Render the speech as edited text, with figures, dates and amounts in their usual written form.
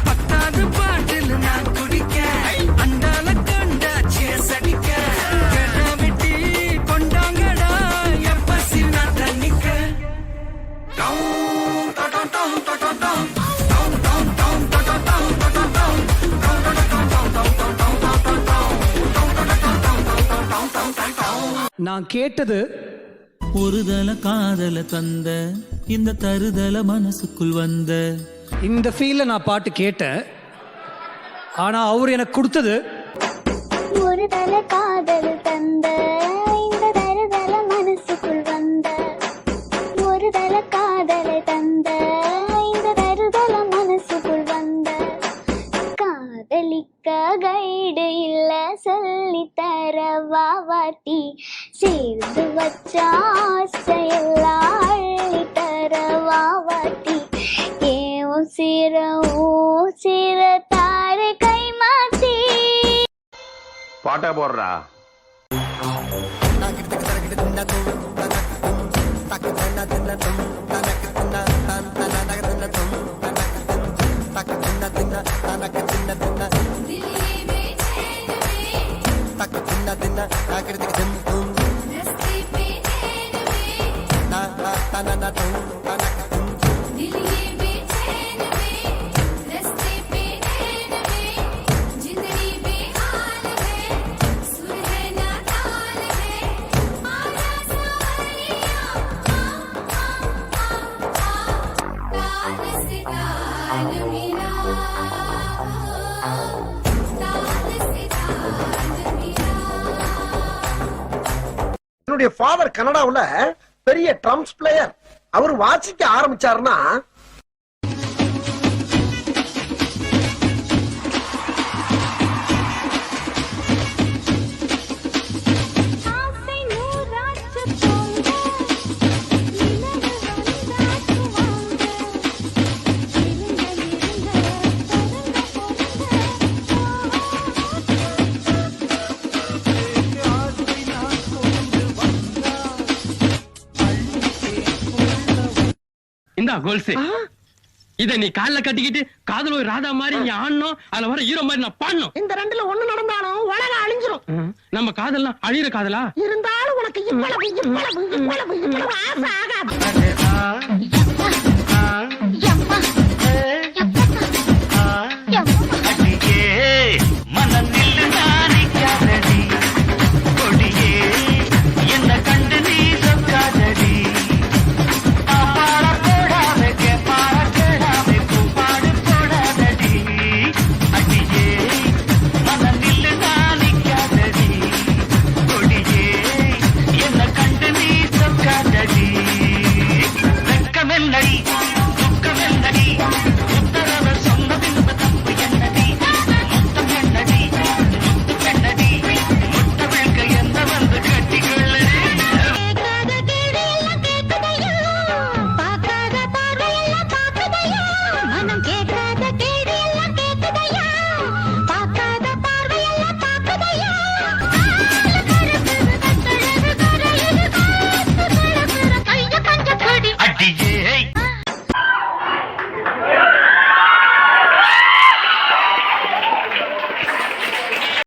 பத்தாவது பாட்டில் நான் குடிக்க அண்டால கண்டா சேஸ் அடிக்க கடா வெட்டி கொண்டாங்கடா எப்பசி நான் தண்ணிக்க நான் கேட்டது ஒருதல காதல தந்த இந்த தருதல மனசுக்குள் வந்த இந்த ஃபீல்ல நான் பாட்டு கேட்டேன். ஆனா அவர் எனக்கு கொடுத்தது ஒரு தல காதல் தந்த இந்த தருதல மனசுக்குள் வந்த ஒரு தல காதலை தந்த இந்த தருதல மனசுக்குள் வந்த காதலிக்க கைடு இல்ல சொல்லி தர வாவாட்டி சேர்ந்து வச்ச ஆசையெல்லாம் அள்ளி தர வாவாட்டி ஏன் சிர தாரை கை மாத்தி பாட்டா போடுறா என்னுடைய ஃபாதர் கனடாவுல பெரிய ட்ரம்ஸ் பிளேயர். அவர் வாசிக்க ஆரம்பிச்சாருன்னா இந்தா கோல்ஸ் இத நீ கால்ல கட்டிக்கிட்டு காதல ஒரு ராதா மாதிரி நீ ஆடணும், அதுல வர ஹீரோ மாதிரி நான் பாடணும். இந்த ரெண்டுல ஒண்ணு நடந்தாலும் உலகம் அழிஞ்சிரும். நம்ம காதல்லாம் அழியிற காதலா இருந்தாலும் உனக்கு இவ்வளவு ஆசை ஆகாது.